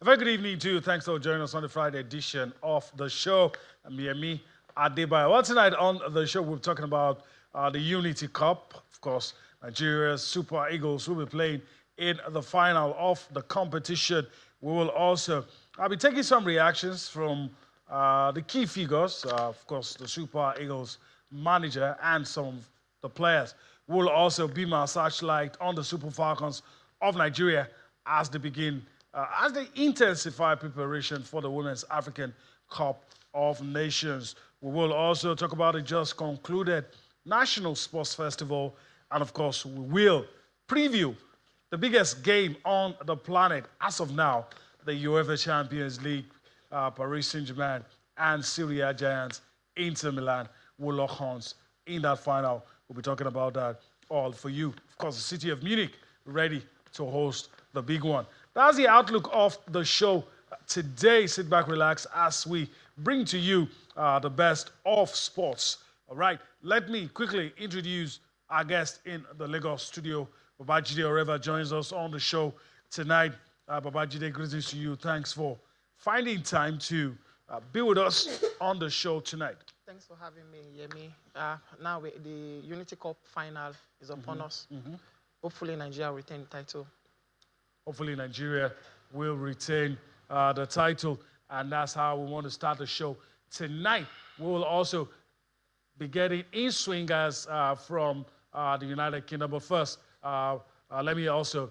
very good evening to you. Thanks for joining us on the Friday edition of the show. I'm Yemi Adebayo. Well, tonight on the show, we're talking about the Unity Cup. Of course, Nigeria's Super Eagles will be playing in the final of the competition. We will also, I'll be taking some reactions from the key figures, of course, the Super Eagles manager and some of the players. We'll also beam our searchlight on the Super Falcons of Nigeria as they begin, as they intensify preparation for the Women's African Cup of Nations. We will also talk about the just concluded National Sports Festival, and of course, we will preview the biggest game on the planet as of now, the UEFA Champions League. Paris Saint-Germain and Syria Giants, Inter Milan will lock horns in that final. We'll be talking about that all for you. Of course, the city of Munich ready to host the big one. That's the outlook of the show today. Sit back, relax as we bring to you the best of sports. All right, let me quickly introduce our guest in the Lagos studio. Babajide Oreva joins us on the show tonight. Babajide, greetings to you. Thanks for finding time to be with us on the show tonight. Thanks for having me, Yemi. Now the Unity Cup final is upon us. Hopefully Nigeria will retain the title. Hopefully Nigeria will retain the title, and that's how we want to start the show tonight. We will also be getting in-swingers from the United Kingdom. But first, let me also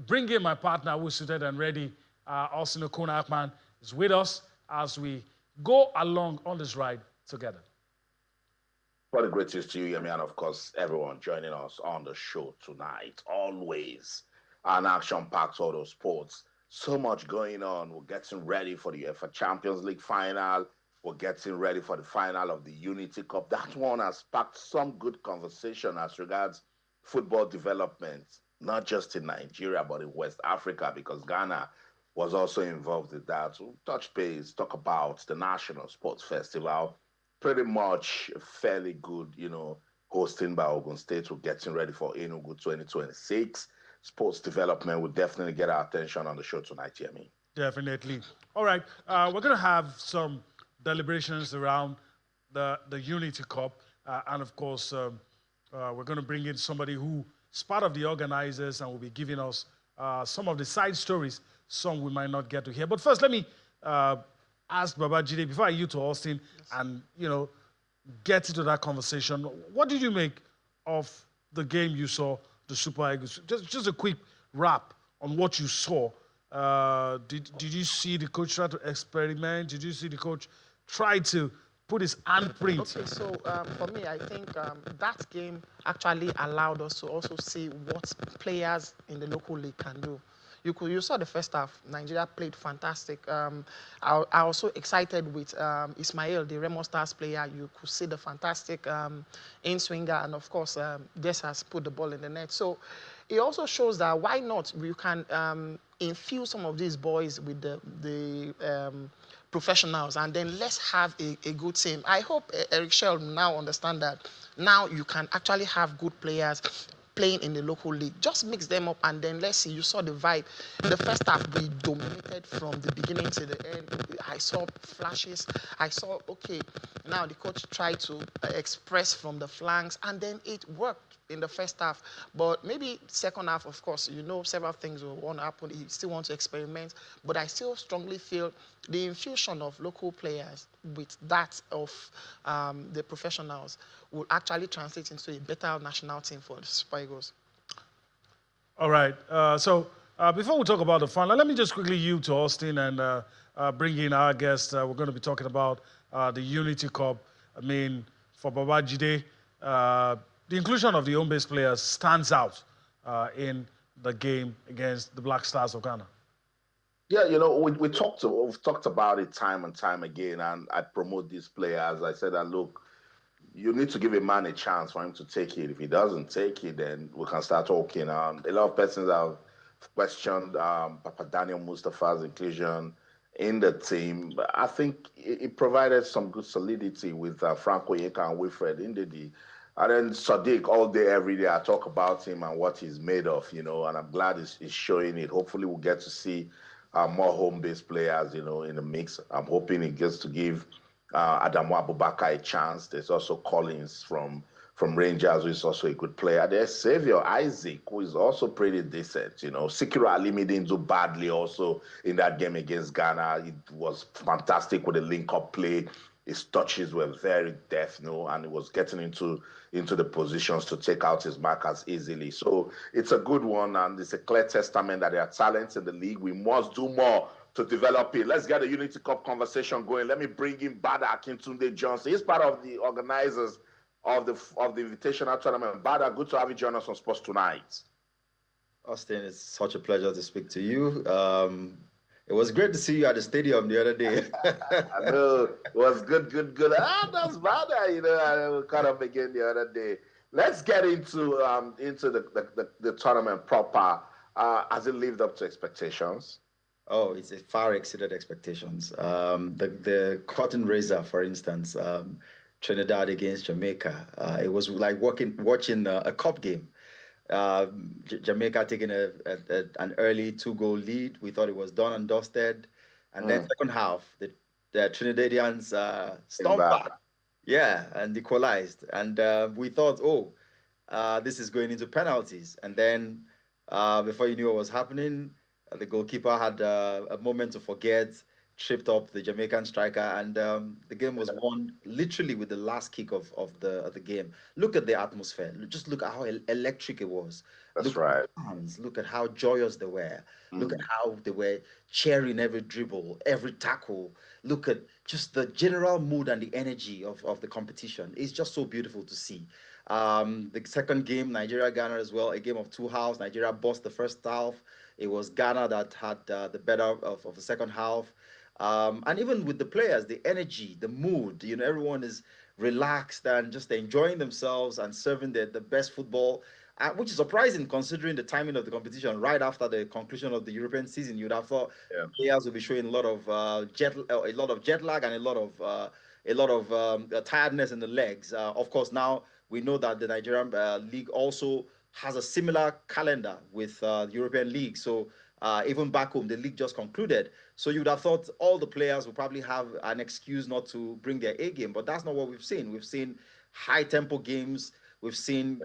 bring in my partner who's suited and ready. Austin Okuna is with us as we go along on this ride together. What a great news to you, Yemi, and of course, everyone joining us on the show tonight. Always an action-packed sort of sports. So much going on. We're getting ready for the UEFA Champions League final. We're getting ready for the final of the Unity Cup. That one has sparked some good conversation as regards football development, not just in Nigeria, but in West Africa, because Ghana was also involved in that. So touch base, talk about the National Sports Festival. Pretty much fairly good, hosting by Ogun State. We're getting ready for Enugu 2026. Sports development will definitely get our attention on the show tonight, Yemi. Definitely. All right, we're going to have some deliberations around the Unity Cup. And of course, we're going to bring in somebody who is part of the organizers and will be giving us some of the side stories, some we might not get to hear. But first, let me ask Babajide, before I you to Austin, and, get into that conversation. What did you make of the game you saw, the Super Eagles? Just a quick wrap on what you saw. Did you see the coach try to experiment? Did you see the coach try to put his handprint? Okay, so for me, I think that game actually allowed us to also see what players in the local league can do. You saw the first half. Nigeria played fantastic. I was so excited with Ismail, the Remo Stars player. You could see the fantastic in-swinger, and of course, Des has put the ball in the net. So it also shows that why not we can infuse some of these boys with the professionals, and then let's have a good team. I hope Eric Shell now understand that now you can actually have good players playing in the local league. Just mix them up, and then let's see. You saw the vibe. The first half, we dominated from the beginning to the end. I saw flashes. I saw, okay, now the coach tried to express from the flanks, and then it worked in the first half. But maybe second half, of course, several things will want to happen. He still wants to experiment. But I still strongly feel the infusion of local players with that of the professionals will actually translate into a better national team for the Super Eagles. All right. So before we talk about the final, let me just quickly yield to Austin and bring in our guest. We're going to be talking about the Unity Cup. I mean, for Babajide, the inclusion of the home-based players stands out in the game against the Black Stars of Ghana. Yeah, we've talked about it time and time again, and I promote these players. I said that, look, you need to give a man a chance for him to take it. If he doesn't take it, then we can start talking. A lot of persons have questioned Papa Daniel Mustafa's inclusion in the team. But I think it provided some good solidity with Franco Yeka and Wilfred Ndidi. And then Sadiq, all day, every day, I talk about him and what he's made of, and I'm glad he's showing it. Hopefully we'll get to see more home-based players, in the mix. I'm hoping it gets to give Adamu Abubakar a chance. There's also Collins from Rangers, who is also a good player. There's Xavier Isaac, who is also pretty decent. Sikiru Alimi didn't do badly also in that game against Ghana. It was fantastic with the link-up play. His touches were very deft, and he was getting into the positions to take out his markers easily. So it's a good one, and it's a clear testament that there are talents in the league. We must do more to develop it. Let's get the Unity Cup conversation going. Let me bring in Bada Akintunde Johnson. He's part of the organizers of the invitational tournament. Bada, good to have you join us on Sports Tonight. Austin, it's such a pleasure to speak to you. It was great to see you at the stadium the other day. I know. It was good. That's bad. I caught up again the other day. Let's get into the tournament proper. Has it lived up to expectations? Oh, it's far exceeded expectations. The curtain raiser, for instance, Trinidad against Jamaica. It was like watching a cup game. Jamaica taking an early 2-goal lead. We thought it was done and dusted. And then second half, the Trinidadians stomped back. Yeah, and equalized. And we thought, this is going into penalties. And then before you knew what was happening, the goalkeeper had a moment to forget, tripped up the Jamaican striker, and the game was won literally with the last kick of the game. Look at the atmosphere. Just look at how electric it was. That's right. Look at how joyous they were. Look at how they were cheering every dribble, every tackle. Look at just the general mood and the energy of the competition. It's just so beautiful to see. The second game, Nigeria-Ghana as well, a game of two halves. Nigeria bossed the first half. It was Ghana that had the better of the second half. And even with the players, the energy, the mood, everyone is relaxed and just enjoying themselves and serving the best football, which is surprising considering the timing of the competition right after the conclusion of the European season. You'd have thought players would be showing a lot of jet lag and a lot of tiredness in the legs. Of course, now we know that the Nigerian league also has a similar calendar with the European league. So even back home, the league just concluded. So you would have thought all the players would probably have an excuse not to bring their A game, but that's not what we've seen. We've seen high-tempo games. We've seen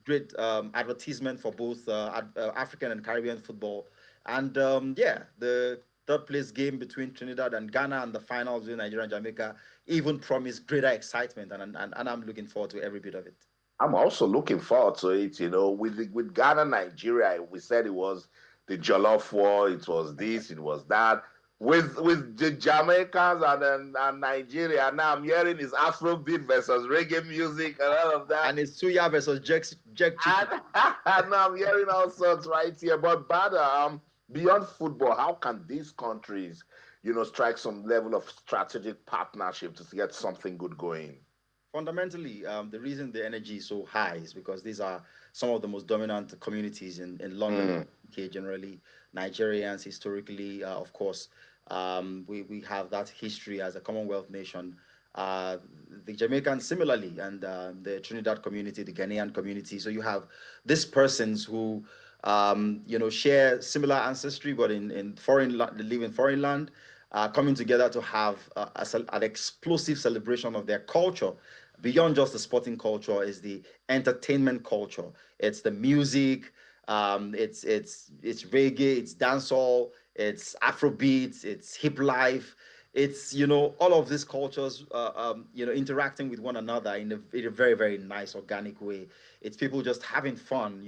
great advertisement for both African and Caribbean football. And the third-place game between Trinidad and Ghana and the finals between Nigeria and Jamaica even promised greater excitement, and I'm looking forward to every bit of it. I'm also looking forward to it. With Ghana, Nigeria, we said it was the Jollof War, it was this, it was that. With the Jamaicans and Nigeria, now I'm hearing is Afrobeat versus reggae music and all of that. And it's Suya versus Jack Chicken. And now I'm hearing all sorts right here. But beyond football, how can these countries, strike some level of strategic partnership to get something good going? Fundamentally, the reason the energy is so high is because these are some of the most dominant communities in London, UK generally. Nigerians historically, of course, we have that history as a Commonwealth nation. The Jamaicans similarly, and the Trinidad community, the Ghanaian community. So you have these persons who, share similar ancestry, but in foreign they live in foreign land, coming together to have an explosive celebration of their culture. Beyond just the sporting culture is the entertainment culture. It's the music, it's reggae, it's dancehall, it's Afrobeats, it's hip life. It's all of these cultures interacting with one another in a very, very nice organic way. It's people just having fun.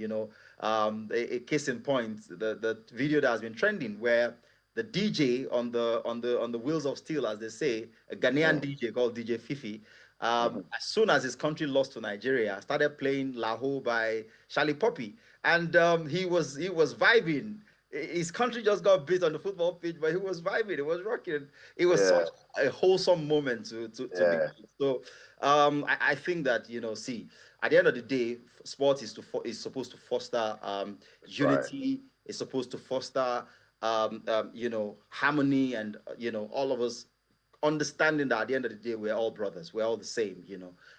A case in point, the video that has been trending where the DJ on the wheels of steel, as they say, a Ghanaian DJ called DJ Fifi. As soon as his country lost to Nigeria, started playing Laho by Charlie Poppy, and he was vibing. His country just got beat on the football pitch, but he was vibing. It was rocking. It was such a wholesome moment to be. So I think that at the end of the day, sport is supposed to foster unity. Right. It's supposed to foster harmony, and all of us understanding that at the end of the day, we're all brothers, we're all the same,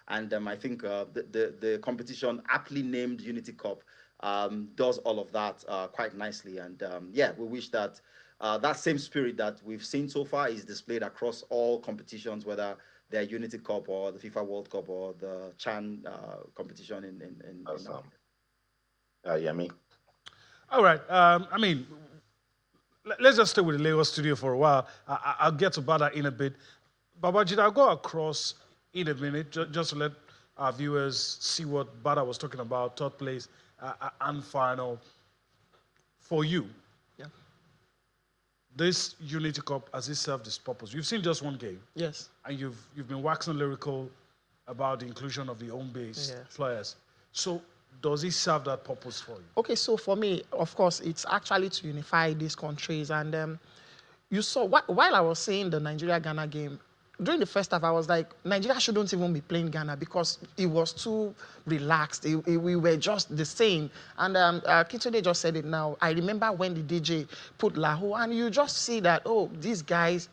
and I think the competition, aptly named Unity Cup, does all of that quite nicely, and we wish that that same spirit that we've seen so far is displayed across all competitions, whether they're Unity Cup or the FIFA World Cup or the Chan competition in Awesome. Yemi. All right. I mean, let's just stay with the Lagos studio for a while. I'll get to Bada in a bit. Babajid, I'll go across in a minute just to let our viewers see what Bada was talking about, third place and final. For you, Yeah. this Unity Cup, has it served its purpose? You've seen just one game, Yes. and you've been waxing lyrical about the inclusion of the home-based Yes. players. So does it serve that purpose for you? Okay, so for me, of course, it's actually to unify these countries. And you saw, while I was seeing the Nigeria-Ghana game, during the first half, I was like, Nigeria shouldn't even be playing Ghana because it was too relaxed. We were just the same. And Kitode just said it now. I remember when the DJ put Lahu, and you just see that, oh, these guys,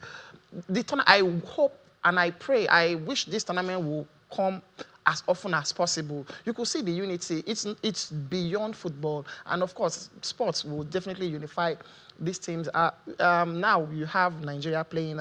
I hope and I pray, I wish this tournament will come as often as possible. You could see the unity. It's beyond football, and of course, sports will definitely unify these teams. Now you have Nigeria playing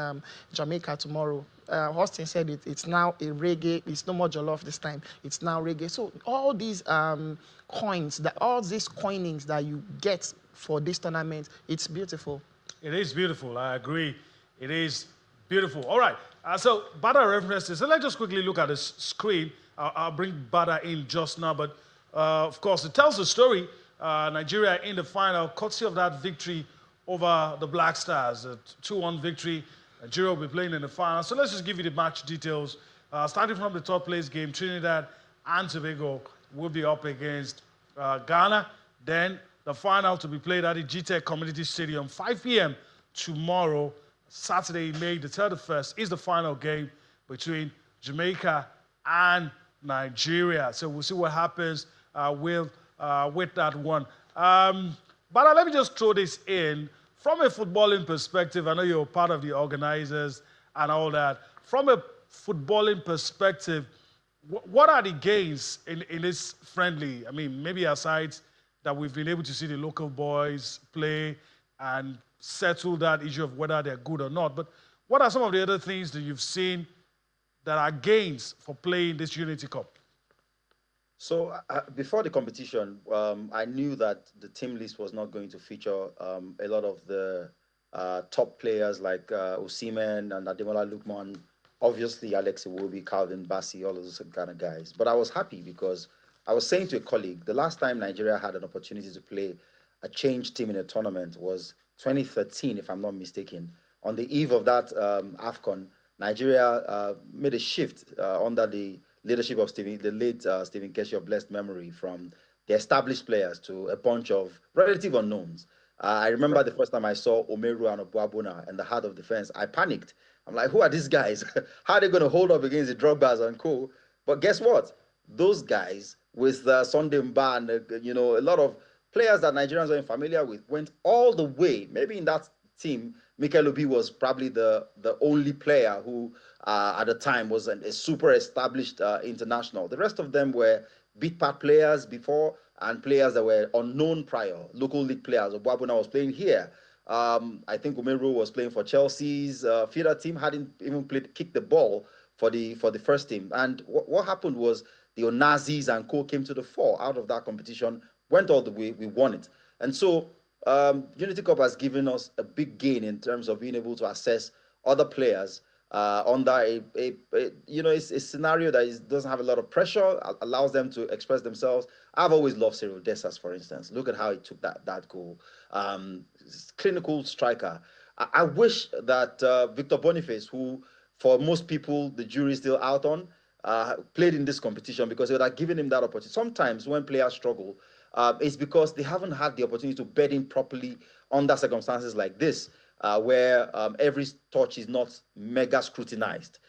Jamaica tomorrow. Austin said it's now a reggae. It's no more jollof this time. It's now reggae. So all these all these coinings that you get for this tournament, it's beautiful. It is beautiful. I agree. It is beautiful. All right. So Bada references. So let's just quickly look at the screen. I'll bring Bada in just now. But of course, it tells the story. Nigeria in the final, courtesy of that victory over the Black Stars, a 2-1 victory. Nigeria will be playing in the final. So let's just give you the match details. Starting from the third place game, Trinidad and Tobago will be up against Ghana. Then the final to be played at the GTEC Community Stadium, 5 p.m. tomorrow, Saturday, May the 31st, is the final game between Jamaica and Nigeria. So we'll see what happens with that one. But let me just throw this in. From a footballing perspective, I know you're part of the organizers and all that. From a footballing perspective, what are the gains in this friendly? I mean, maybe aside that we've been able to see the local boys play and settle that issue of whether they're good or not. But what are some of the other things that you've seen that are gains for playing this Unity Cup? So before the competition, I knew that the team list was not going to feature a lot of the top players like Osimhen and Ademola Lookman, obviously Alex Iwobi, Calvin Bassey, all of those kind of guys. But I was happy because I was saying to a colleague, the last time Nigeria had an opportunity to play a changed team in a tournament was 2013, if I'm not mistaken. On the eve of that AFCON, Nigeria made a shift under the leadership of the late Stephen Keshi of blessed memory, from the established players to a bunch of relative unknowns. I remember the first time I saw Omeru and Obuabuna in the heart of defense, I panicked. I'm like, who are these guys? How are they going to hold up against the Drogbas and co? But guess what? Those guys with Sunday Mba and a lot of players that Nigerians are familiar with went all the way. Maybe in that team, Mikel Obi was probably the only player who at the time was a super established international. The rest of them were beat part players before and players that were unknown prior, local league players. Obuabuna was playing here. I think Umeru was playing for Chelsea's feeder team, hadn't even kicked the ball for the first team. And what happened was the Onazis and co came to the fore out of that competition, went all the way, we won it. And so Unity Cup has given us a big gain in terms of being able to assess other players under a scenario that doesn't have a lot of pressure, allows them to express themselves. I've always loved Cyril Dessas, for instance. Look at how he took that goal. Clinical striker. I wish that Victor Boniface, who for most people the jury is still out on, played in this competition, because it would have given him that opportunity. Sometimes when players struggle, it's because they haven't had the opportunity to bed in properly under circumstances like this, where every touch is not mega scrutinized.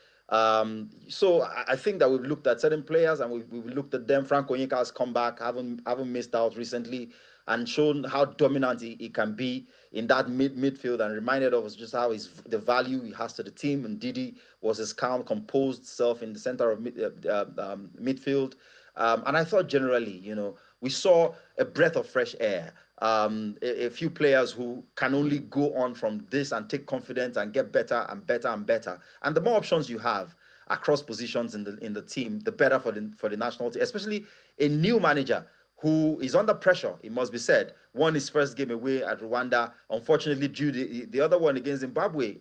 So I think that we've looked at certain players and we've looked at them. Frank Onyeka has come back, haven't missed out recently, and shown how dominant he can be in that midfield, and reminded us just how the value he has to the team. And Didi was his calm, composed self in the center of midfield. And I thought generally, we saw a breath of fresh air a few players who can only go on from this and take confidence and get better and better and better. And the more options you have across positions in the team, the better for the national team, especially a new manager who is under pressure, it must be said. Won his first game away at Rwanda, unfortunately drew the other one against Zimbabwe,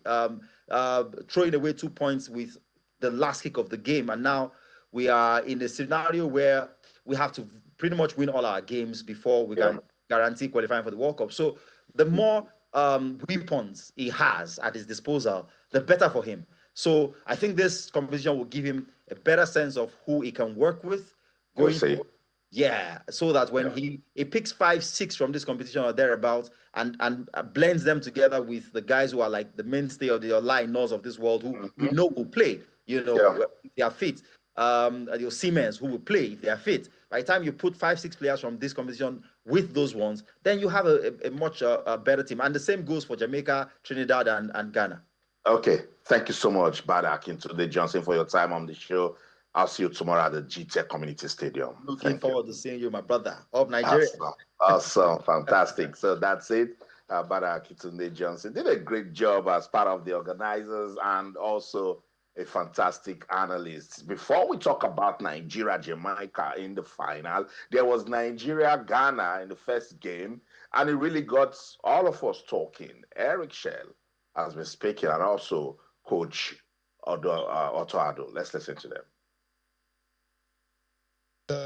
throwing away 2 points with the last kick of the game. And now we are in a scenario where we have to pretty much win all our games before we can guarantee qualifying for the World Cup. So the more weapons he has at his disposal, the better for him. So I think this competition will give him a better sense of who he can work with going forward. Yeah, so that when he picks 5, 6 from this competition or thereabouts and blends them together with the guys who are like the mainstay of the liners of this world who we know will play, if they are fit. Your Siemens who will play if they are fit. By the time you put 5, 6 players from this competition with those ones, then you have a much better team. And the same goes for Jamaica, Trinidad, and Ghana. Okay, thank you so much, Bada Akintunde Johnson, for your time on the show. I'll see you tomorrow at the GTech Community Stadium. Looking forward to seeing you, my brother, of Nigeria. Awesome. Fantastic. So that's it. Bada Akintunde Johnson did a great job as part of the organizers and also a fantastic analyst. Before we talk about Nigeria, Jamaica in the final, there was Nigeria, Ghana in the first game, and it really got all of us talking. Eric Shell has been speaking, and also Coach Otto Addo. Let's listen to them.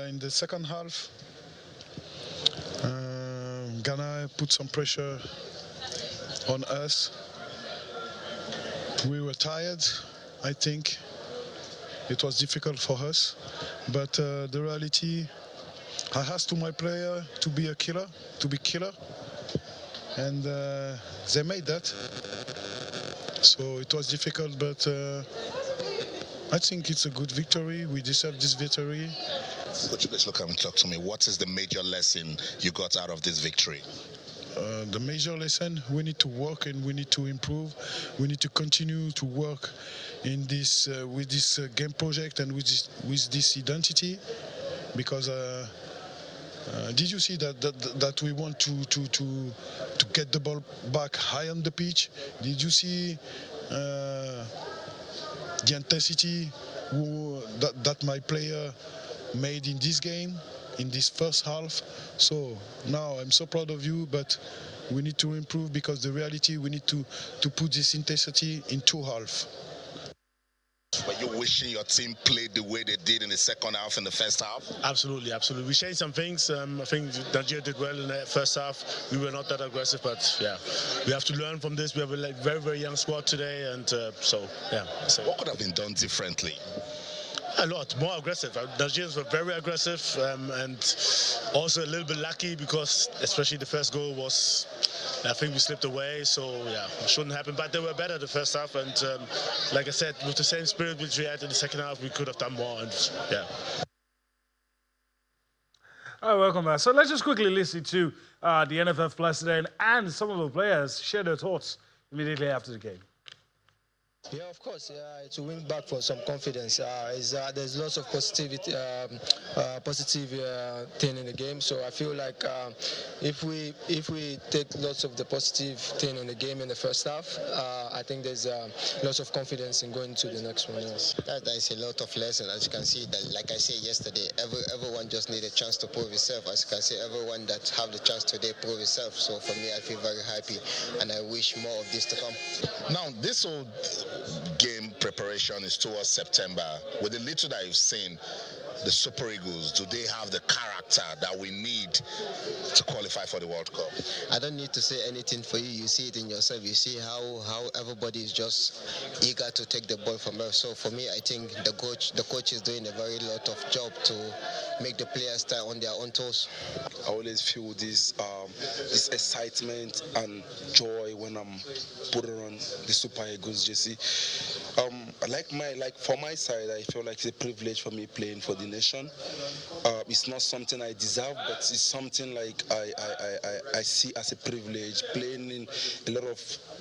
In the second half, Ghana put some pressure on us. We were tired, I think. It was difficult for us, but the reality, I asked to my player to be a killer, and they made that. So it was difficult, but I think it's a good victory. We deserve this victory. Coach, let's look and talk to me. What is the major lesson you got out of this victory? The major lesson, we need to work and we need to improve. We need to continue to work in this with this game project and with this identity, because did you see that we want to get the ball back high on the pitch? Did you see the intensity that my player made in this game, in this first half? So now I'm so proud of you, but we need to improve, because the reality, we need to put this intensity in 2 halves. Were you wishing your team played the way they did in the second half and the first half? Absolutely. We changed some things. I think Nigeria did well in the first half. We were not that aggressive, but yeah, we have to learn from this. We have a very, very young squad today, and so yeah. So. What could have been done differently? A lot more aggressive. Nigerians were very aggressive, and also a little bit lucky, because especially the first goal was, I think we slipped away, so yeah, it shouldn't happen. But they were better the first half, and like I said, with the same spirit which we had in the second half, we could have done more, and yeah. All right, welcome back. So let's just quickly listen to the NFF president and some of the players share their thoughts immediately after the game. Yeah, of course. To win back for some confidence. There's lots of positivity, positive thing in the game. So I feel like if we take lots of the positive thing in the game in the first half, I think there's lots of confidence in going to the next one. Yes. There's a lot of lessons. As you can see, that like I said yesterday, everyone just need a chance to prove himself. As you can see, everyone that have the chance today prove himself. So for me, I feel very happy, and I wish more of this to come. Now, this whole game preparation is towards September. With the little that you've seen, the Super Eagles, do they have the character that we need to qualify for the World Cup? I don't need to say anything for you. You see it in yourself. You see how everybody is just eager to take the ball from us. So for me, I think the coach is doing a very lot of job to make the players stay on their own toes. I always feel this excitement and joy when I'm putting on the Super Eagles jersey. For my side, I feel like it's a privilege for me playing for the nation. It's not something I deserve, but it's something like I see as a privilege. Playing in a lot of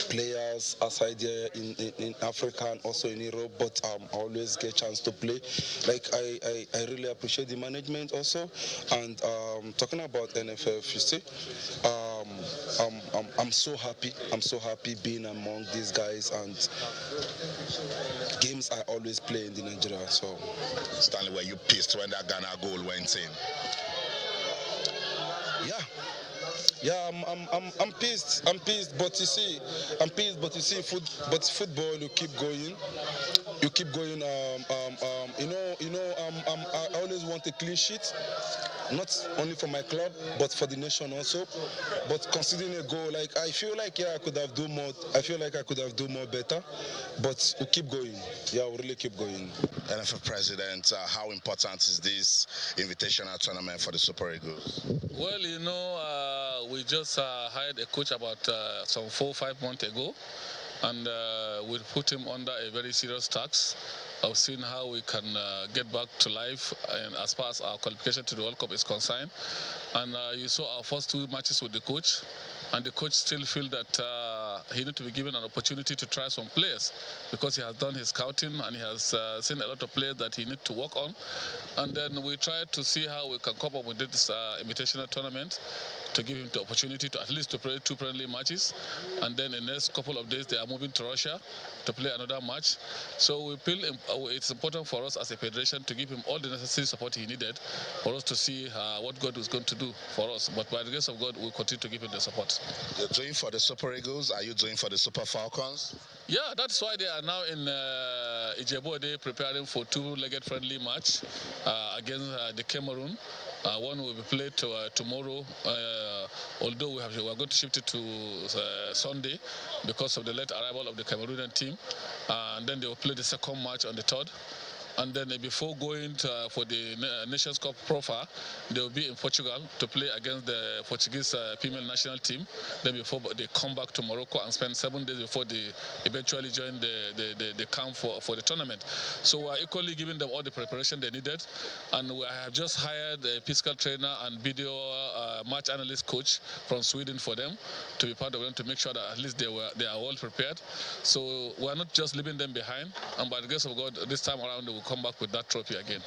players outside there in Africa and also in Europe, but I always get a chance to play. Like I really appreciate the management also. And talking about NFF, you see, I'm so happy. I'm so happy being among these guys and games I always play in the Nigeria. So, Stanley, were you pissed when that Ghana goal went in? yeah, I'm pissed. I'm pissed, but you see, football, you keep going. You keep going. I always want a clean sheet, not only for my club, but for the nation also. But considering a goal, like I feel like I could have done more. I feel like I could have done more better, but we keep going. Yeah, we really keep going. NFF President, how important is this invitational tournament for the Super Eagles? Well, we just hired a coach about some 4 or 5 months ago, and we put him under a very serious task of seeing how we can get back to life and as far as our qualification to the World Cup is concerned. And you saw our first 2 matches with the coach, and the coach still feels that he needs to be given an opportunity to try some players because he has done his scouting and he has seen a lot of players that he needs to work on. And then we tried to see how we can cope up with this invitational tournament to give him the opportunity to at least to play 2 friendly matches. And then in the next couple of days, they are moving to Russia to play another match. So we feel it's important for us as a federation to give him all the necessary support he needed for us to see what God is going to do for us. But by the grace of God, we'll continue to give him the support. You're doing for the Super Eagles. Are you doing for the Super Falcons? Yeah, that's why they are now in Ijebu-Ode preparing for 2-legged friendly match against the Cameroon. One will be played tomorrow, although we are going to shift it to Sunday because of the late arrival of the Cameroonian team. And then they will play the second match on the 3rd. And then before going for the Nations Cup profile, they will be in Portugal to play against the Portuguese female national team. Then before they come back to Morocco and spend 7 days before they eventually join the camp for the tournament. So we are equally giving them all the preparation they needed. And we have just hired a physical trainer and video match analyst coach from Sweden for them to be part of them to make sure that at least they are well prepared. So we are not just leaving them behind. And by the grace of God, this time around they will come back with that trophy again.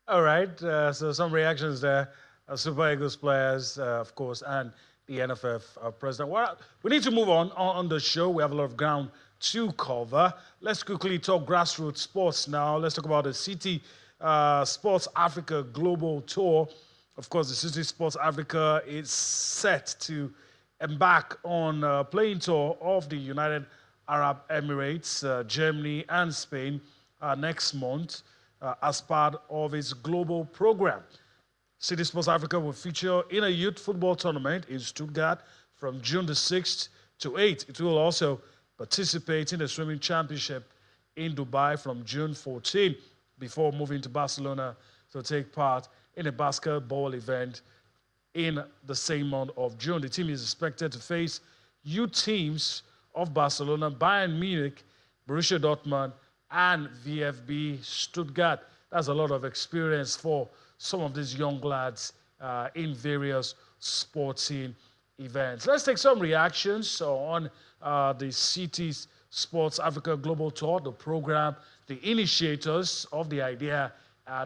All right, so some reactions there. Super Eagles players, of course, and the NFF president. Well, we need to move on the show. We have a lot of ground to cover. Let's quickly talk grassroots sports now. Let's talk about the City Sports Africa Global Tour. Of course, the City Sports Africa is set to embark on a playing tour of the United Arab Emirates, Germany, and Spain next month as part of its global program. City Sports Africa will feature in a youth football tournament in Stuttgart from June the 6th to 8th. It will also participate in the swimming championship in Dubai from June 14 before moving to Barcelona to take part in a basketball event in the same month of June. The team is expected to face youth teams of Barcelona, Bayern Munich, Borussia Dortmund, and VfB Stuttgart. That's a lot of experience for some of these young lads in various sporting events. Let's take some reactions on the Cities Sports Africa Global Tour, the program, the initiators of the idea,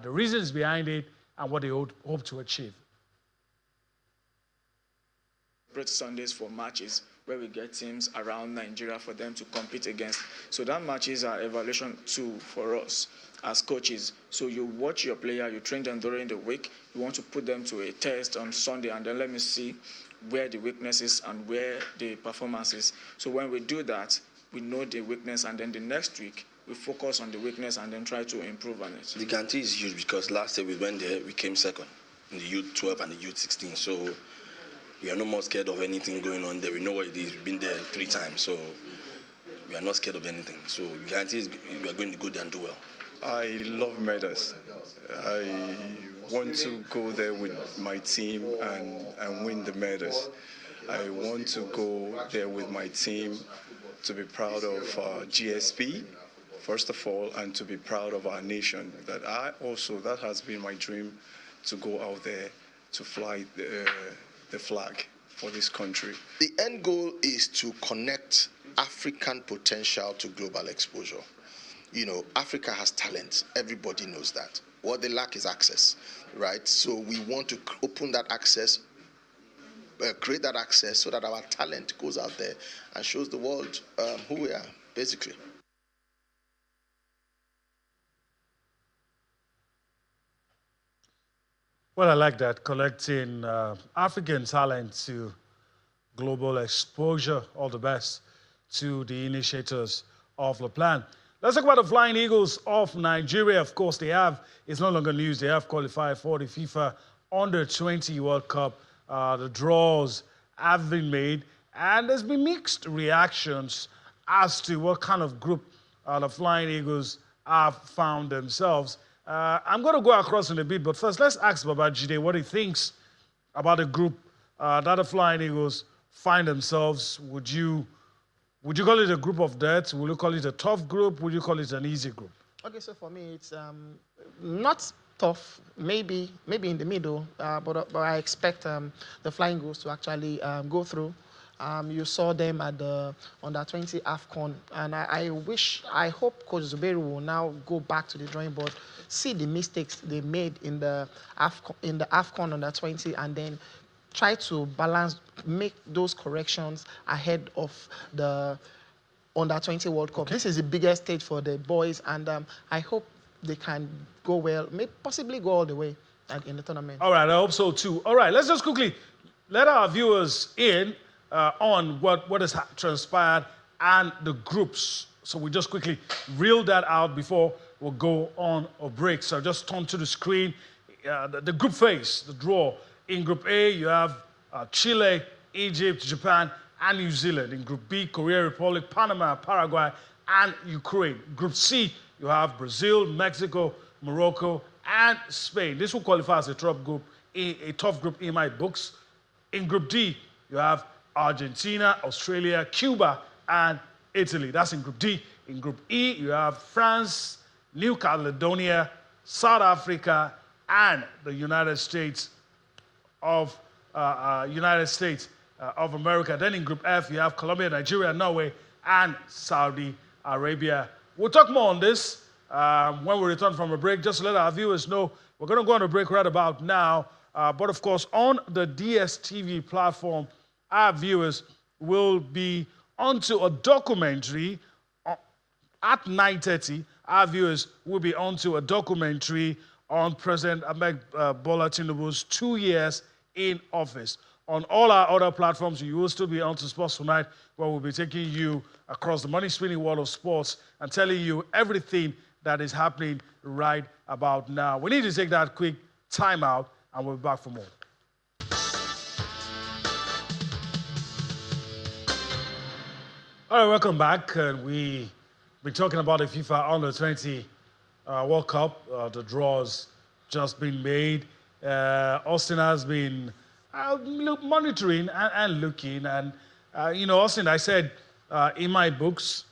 the reasons behind it, and what they hope to achieve. Sundays for matches where we get teams around Nigeria for them to compete against. So that matches are evaluation tool for us as coaches. So you watch your player, you train them during the week, you want to put them to a test on Sunday, and then let me see where the weakness is and where the performance is. So when we do that, we know the weakness, and then the next week we focus on the weakness and then try to improve on it. The guarantee is huge because last year we went there, we came second in the U-12 and the U-16. So we are no more scared of anything going on there. We know what it is. We've been there 3 times, so we are not scared of anything. So the guarantee is we are going to go there and do well. I love medals. I want to go there with my team and win the medals. I want to go there with my team to be proud of GSP, first of all, and to be proud of our nation. That has been my dream, to go out there to fly the flag for this country. The end goal is to connect African potential to global exposure. You know, Africa has talent. Everybody knows that. What they lack is access, right? So we want to open that access, create that access so that our talent goes out there and shows the world who we are, basically. Well, I like that, collecting African talent to global exposure. All the best to the initiators of the plan. Let's talk about the Flying Eagles of Nigeria. Of course, it's no longer news, they have qualified for the FIFA Under-20 World Cup. The draws have been made, and there's been mixed reactions as to what kind of group the Flying Eagles have found themselves. I'm going to go across in a bit, but first, let's ask Babajide what he thinks about the group that the Flying Eagles find themselves. Would you call it a group of death? Would you call it a tough group? Would you call it an easy group? Okay, so for me, it's not tough, maybe in the middle, but I expect the Flying Eagles to actually go through. You saw them at the Under-20 AFCON, and I hope Coach Zuberi will now go back to the drawing board, see the mistakes they made in the AFCON Under-20, and then try to make those corrections ahead of the Under-20 World Cup. Okay. This is the biggest stage for the boys, and I hope they can go well, maybe possibly go all the way in the tournament. All right, I hope so too. All right, let's just quickly let our viewers in on what has transpired and the groups. So we just quickly reel that out before we'll go on a break. So just turn to the screen. The group phase, the draw. In Group A, you have Chile, Egypt, Japan, and New Zealand. In Group B, Korea Republic, Panama, Paraguay, and Ukraine. Group C, you have Brazil, Mexico, Morocco, and Spain. This will qualify as a tough group in my books. In Group D, you have Argentina, Australia, Cuba, and Italy. That's in Group D. In Group E, you have France, New Caledonia, South Africa, and the United States of America. Then in Group F, you have Colombia, Nigeria, Norway, and Saudi Arabia. We'll talk more on this when we return from a break. Just to let our viewers know, we're going to go on a break right about now. But of course, on the DSTV platform, our viewers will be onto a documentary at 9:30. Our viewers will be onto a documentary on President Ahmed Bola Tinubu's 2 years in office. On all our other platforms, you will still be on to Sports Tonight, where we'll be taking you across the money-spinning world of sports and telling you everything that is happening right about now. We need to take that quick time out, and we'll be back for more. All right, welcome back. We've been talking about the FIFA Under-20 World Cup. The draw's just been made. Austin has been monitoring and looking. And, Austin, I said in my books,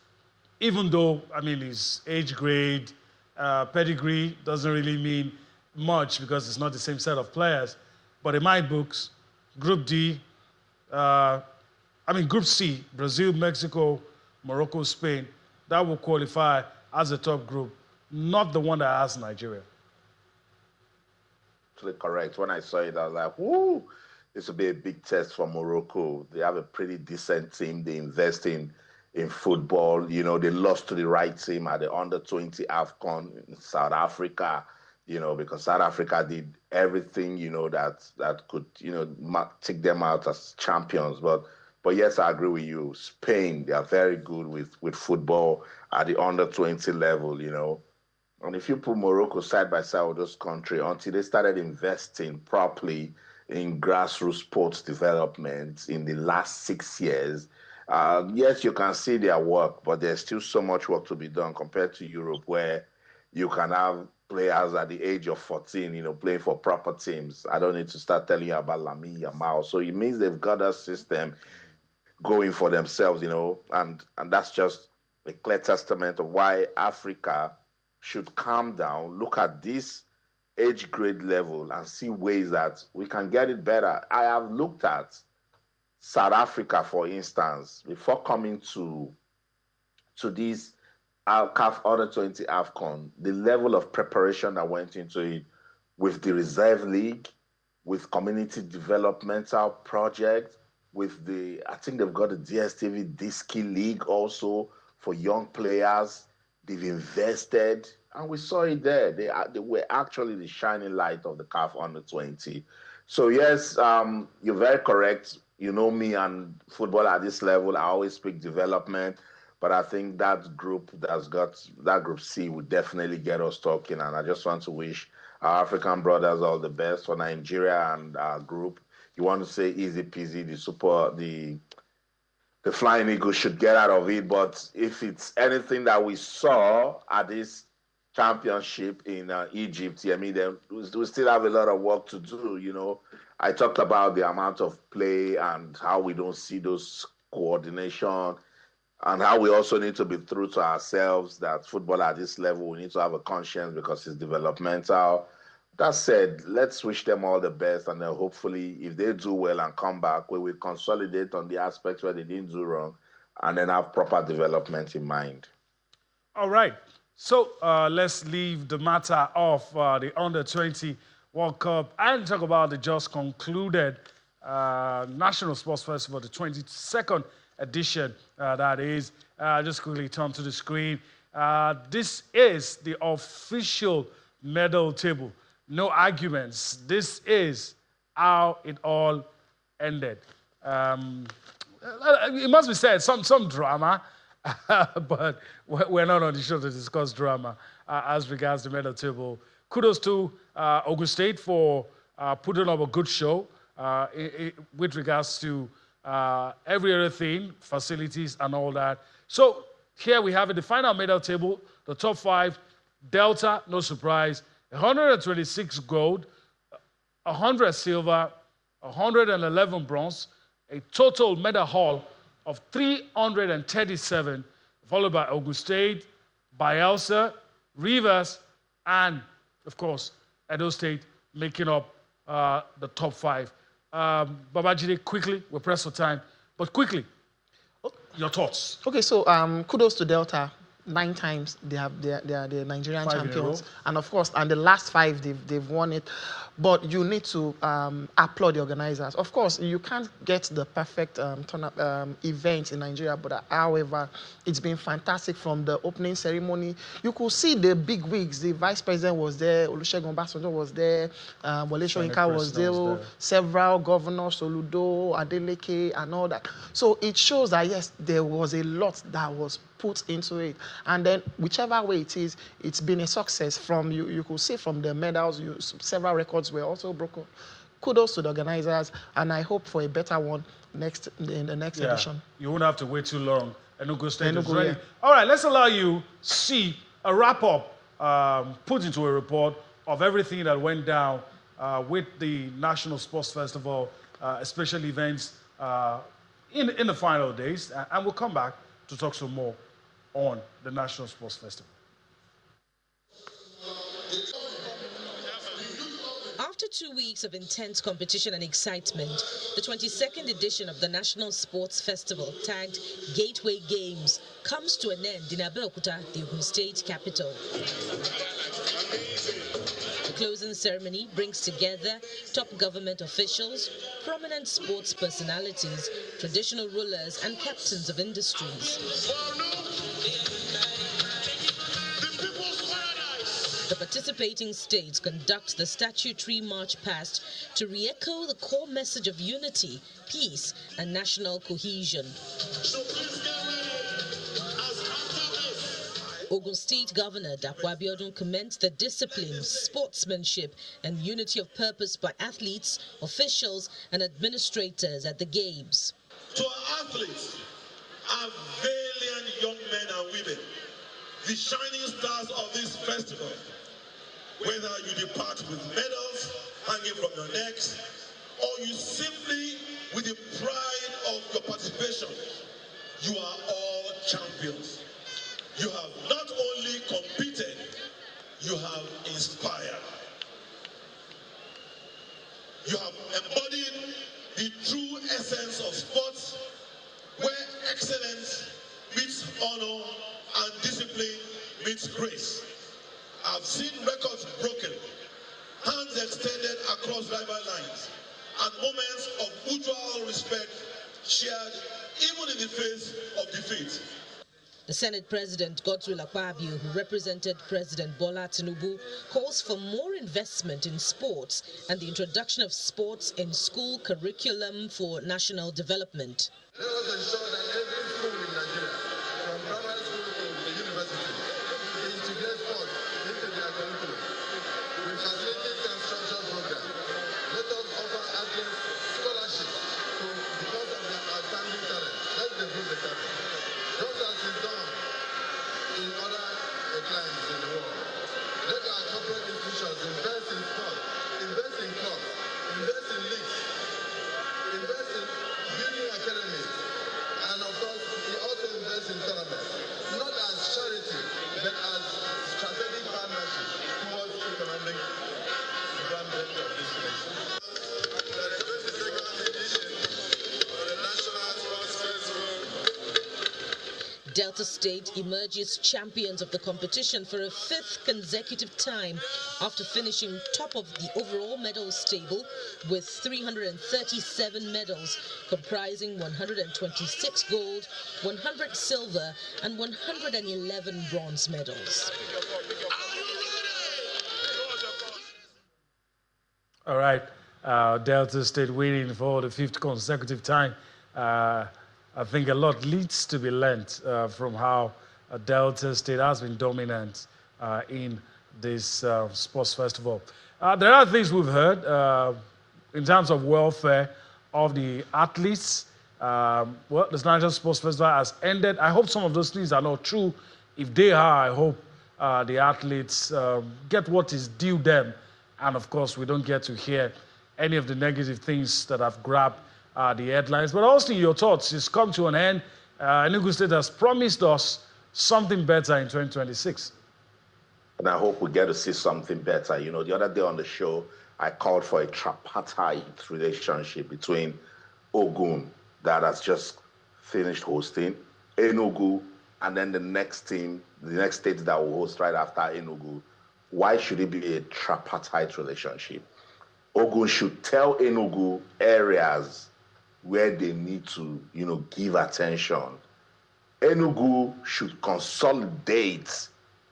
even though, his age grade, pedigree doesn't really mean much because it's not the same set of players. But in my books, Group D, Group C, Brazil, Mexico, Morocco, Spain, that will qualify as a top group, not the one that has Nigeria. Absolutely correct. When I saw it, I was like, whoo, this will be a big test for Morocco. They have a pretty decent team. They invest in football. They lost to the right team at the Under-20 AFCON in South Africa, because South Africa did everything, that could, take them out as champions. But yes, I agree with you. Spain, they are very good with football at the Under-20 level, And if you put Morocco side by side with those countries, until they started investing properly in grassroots sports development in the last 6 years, yes, you can see their work, but there's still so much work to be done compared to Europe, where you can have players at the age of 14, playing for proper teams. I don't need to start telling you about Lamine Yamal. So it means they've got a system. going for themselves, and that's just a clear testament of why Africa should calm down, look at this age grade level and see ways that we can get it better. I have looked at South Africa, for instance, before coming to this CAF Under 20 AFCON, the level of preparation that went into it with the reserve league, with community developmental project, with I think they've got the DSTV Disky League also for young players. They've invested, and we saw it there. They were actually the shining light of the CAF Under 20. So yes, you're very correct. You know me and football at this level, I always speak development. But I think that group that group C would definitely get us talking. And I just want to wish our African brothers all the best for Nigeria and our group. You want to say easy peasy, the Flying Eagles should get out of it. But if it's anything that we saw at this championship in Egypt, I mean, we still have a lot of work to do. I talked about the amount of play and how we don't see those coordination, and how we also need to be true to ourselves that football at this level, we need to have a conscience because it's developmental. That said, let's wish them all the best, and then hopefully if they do well and come back, we will consolidate on the aspects where they didn't do wrong and then have proper development in mind. All right. So let's leave the matter of the Under-20 World Cup and talk about the just concluded National Sports Festival, the 22nd edition, that is. Just quickly turn to the screen. This is the official medal table. No arguments. This is how it all ended. It must be said, some drama, but we're not on the show to discuss drama as regards the medal table. Kudos to Ogun State for putting up a good show with regards to every other thing, facilities and all that. So here we have it, the final medal table, the top 5. Delta, no surprise, 126 gold, 100 silver, 111 bronze, a total medal haul of 337, followed by Ogun State, Bayelsa, Rivers, and, of course, Edo State making up the top 5. Babajide, quickly, we're pressed for time, but quickly, your thoughts. Okay, so kudos to Delta. 9 times they are the Nigerian champions, and of course, and the last 5 they've won it. But you need to applaud the organizers. Of course, you can't get the perfect event in Nigeria, but however, it's been fantastic from the opening ceremony. You could see the big wigs. The vice president was there, Olusegun Obasanjo was there, Wole Soyinka was there, several governors, Soludo, Adeleke, and all that. So it shows that yes, there was a lot that was put into it, and then whichever way it is, it's been a success. From you could see from the medals, several records were also broken. Kudos to the organizers, and I hope for a better one in the next edition. You won't have to wait too long. Enugu State is ready. Yeah. All right, let's allow you see a wrap-up put into a report of everything that went down with the National Sports Festival, special events in the final days, and we'll come back to talk some more on the National Sports Festival. After 2 weeks of intense competition and excitement, the 22nd edition of the National Sports Festival, tagged Gateway Games, comes to an end in Abeokuta, the Ogun State capital. The closing ceremony brings together top government officials, prominent sports personalities, traditional rulers, and captains of industries. The participating states conduct the statutory march past to re-echo the core message of unity, peace, and national cohesion. Ogun State Governor Dapo Abiodun commends the discipline, sportsmanship, and unity of purpose by athletes, officials, and administrators at the Games. To our athletes, our valiant young men and women, the shining stars of this festival, whether you depart with medals hanging from your necks, or you simply, with the pride of your participation, you are all champions. You have not only competed, you have inspired. You have embodied the true essence of sports, where excellence meets honor and discipline meets grace. I've seen records broken, hands extended across rival lines, and moments of mutual respect shared even in the face of defeat. The Senate President, Godswill Akpabio, who represented President Bola Tinubu, calls for more investment in sports and the introduction of sports in school curriculum for national development. Let us ensure that every school in Nigeria, from primary school to the university, integrates sports into their curriculum with facilities and structured programs. Let us offer athletes scholarships because of their outstanding talent. Let's develop the talent. Just as is done in other climes in the world. Let our corporate institutions invest in sport, invest in clubs, invest in leagues, invest in building academies, and of course, we also invest in tournaments, not as charity, but as strategic partnership towards economic development of this nation. The 22nd edition of the National Sports Festival. Delta State emerges champions of the competition for a fifth consecutive time after finishing top of the overall medals table with 337 medals, comprising 126 gold, 100 silver, and 111 bronze medals. All right, Delta State winning for the fifth consecutive time. I think a lot needs to be learned from how Delta State has been dominant in this sports festival. There are things we've heard in terms of welfare of the athletes. Well, the National Sports Festival has ended. I hope some of those things are not true. If they are, I hope the athletes get what is due them. And of course, we don't get to hear any of the negative things that have grabbed the headlines. But also your thoughts. It's come to an end. Enugu State has promised us something better in 2026. And I hope we get to see something better. You know, the other day on the show, I called for a tripartite relationship between Ogun, that has just finished hosting, Enugu, and then the next team, the next state that will host right after Enugu. Why should it be a tripartite relationship? Ogun should tell Enugu areas where they need to, give attention. Enugu should consolidate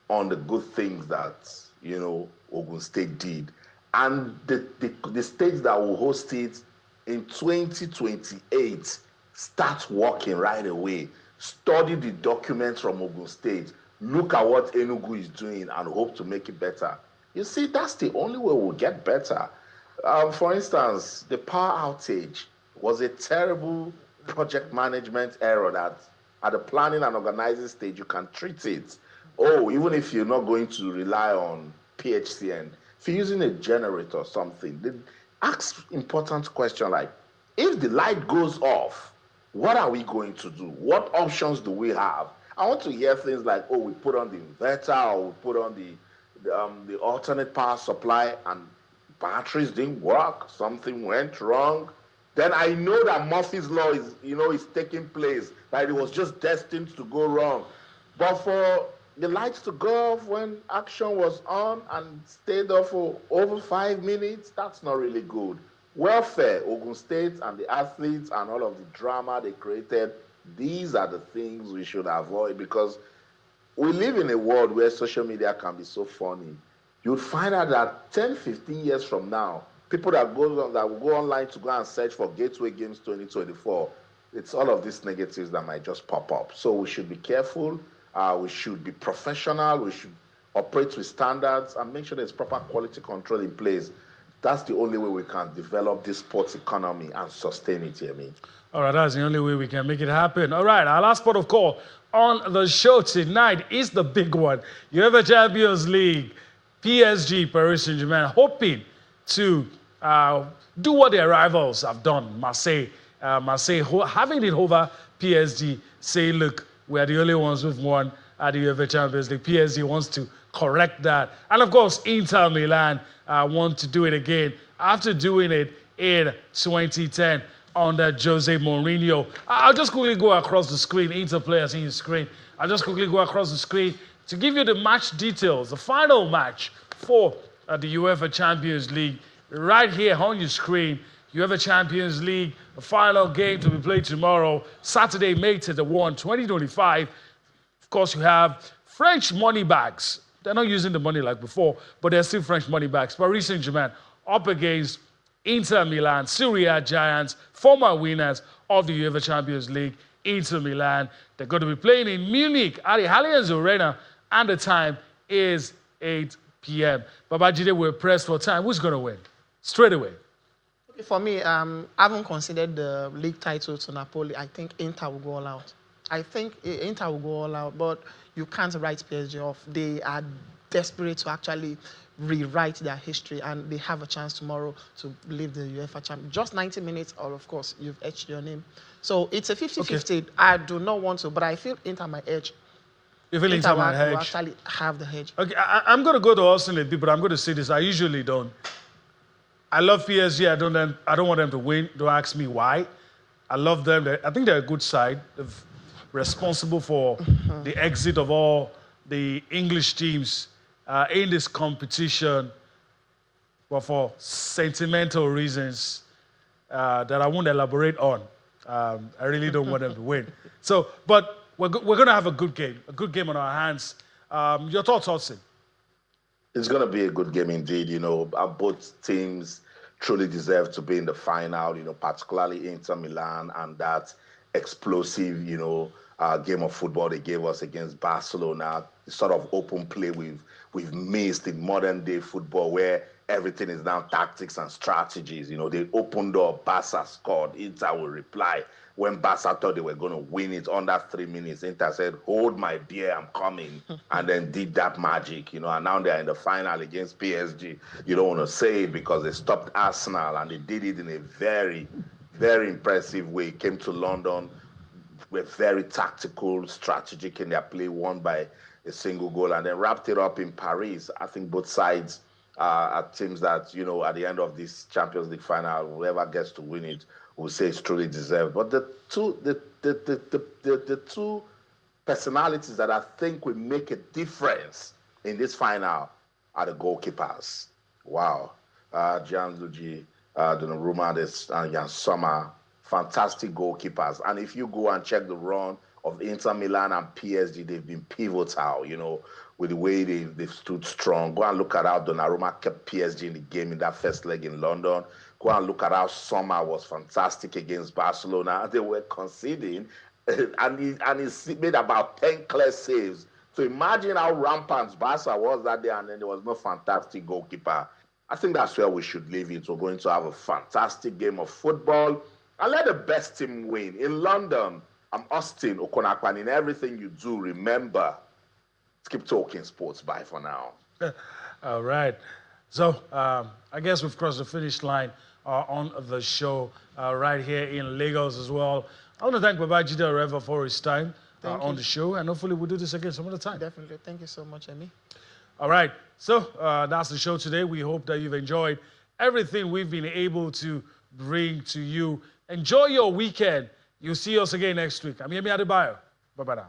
on the good things that, Ogun State did. And the states that will host it in 2028 start working right away. Study the documents from Ogun State. Look at what Enugu is doing and hope to make it better. You see, that's the only way we'll get better. For instance, the power outage was a terrible project management error that at the planning and organizing stage, you can treat it. Oh, even if you're not going to rely on PHCN, if you're using a generator or something, ask important question like, if the light goes off, what are we going to do? What options do we have? I want to hear things like, oh, we put on the inverter, or we put on the alternate power supply and batteries didn't work, something went wrong. Then I know that Murphy's Law is taking place, that it was just destined to go wrong. But for the lights to go off when action was on and stayed off for over 5 minutes, that's not really good. Welfare, Ogun State and the athletes and all of the drama they created, these are the things we should avoid, because we live in a world where social media can be so funny. You'll find out that 10, 15 years from now, people that will go online to go and search for Gateway Games 2024, it's all of these negatives that might just pop up. So we should be careful. We should be professional. We should operate with standards and make sure there's proper quality control in place. That's the only way we can develop this sports economy and sustain it, All right, that's the only way we can make it happen. All right, our last port of call on the show tonight is the big one. UEFA Champions League, PSG, Paris Saint-Germain, hoping to do what their rivals have done, Marseille Marseille, having it over PSG, say, look, we are the only ones who've won at the UEFA Champions League. PSG wants to correct that. And of course, Inter Milan want to do it again after doing it in 2010 under Jose Mourinho. I'll just quickly go across the screen. Inter players in your screen. I'll just quickly go across the screen to give you the match details. The final match for the UEFA Champions League right here on your screen. UEFA Champions League, the final game to be played tomorrow, Saturday, May 31, 2025. Of course, you have French money bags. They're not using the money like before, but they're still French money bags. Paris Saint-Germain up against Inter Milan, Serie A giants, former winners of the UEFA Champions League, Inter Milan. They're going to be playing in Munich at the Allianz Arena, and the time is 8 p.m. Babajide, we're pressed for time. Who's going to win? Straight away. For me, I haven't considered the league title to Napoli. I think Inter will go all out. I think Inter will go all out, but you can't write PSG off. They are desperate to actually rewrite their history, and they have a chance tomorrow to leave the UEFA Champions. Just 90 minutes, or of course, you've etched your name. So it's a 50-50. Okay. I do not want to, but I feel Inter might edge. You feel Inter might edge? Actually have the hedge. Okay, I'm going to go to Austin a bit, but I'm going to say this. I usually don't. I love PSG. I don't want them to win. Don't ask me why. I love them. I think they're a good side. They're responsible for the exit of all the English teams in this competition, but for sentimental reasons that I won't elaborate on. I really don't want them to win. So, but we're going to have a good game on our hands. Your thoughts, Austin? It's going to be a good game indeed. You know, both teams truly deserve to be in the final, you know, particularly Inter Milan and that explosive, you know, game of football they gave us against Barcelona, the sort of open play we've missed in modern day football where everything is now tactics and strategies. You know, they opened up, Barca scored, Inter will reply. When Barca thought they were going to win it under 3 minutes, Inter said, hold my beer, I'm coming, and then did that magic, you know, and now they're in the final against PSG. You don't want to say it because they stopped Arsenal, and they did it in a very, very impressive way. Came to London, were very tactical, strategic in their play, won by a single goal, and then wrapped it up in Paris. I think both sides are teams that, you know, at the end of this Champions League final, whoever gets to win it will say it's truly deserved. But the two personalities that I think will make a difference in this final are the goalkeepers. Wow. Gianluigi Donnarumma and Jan Sommer, fantastic goalkeepers. And if you go and check the run of Inter Milan and PSG, they've been pivotal, you know, with the way they've stood strong. Go and look at how Donnarumma kept PSG in the game in that first leg in London. Go and look at how Sommer was fantastic against Barcelona. They were conceding, and he made about 10 clear saves. So imagine how rampant Barca was that day, and then there was no fantastic goalkeeper. I think that's where we should leave it. We're going to have a fantastic game of football, and let the best team win. In London, I'm Austin Okonakwan. In everything you do, remember, let's keep talking sports. Bye for now. All right. So I guess we've crossed the finish line on the show right here in Lagos as well. I want to thank Babajide Oreva for his time on the show, and hopefully we'll do this again some other time. Definitely. Thank you so much, Emi. All right. So that's the show today. We hope that you've enjoyed everything we've been able to bring to you. Enjoy your weekend. You'll see us again next week. I'm Yemi Adebayo. Bye-bye now.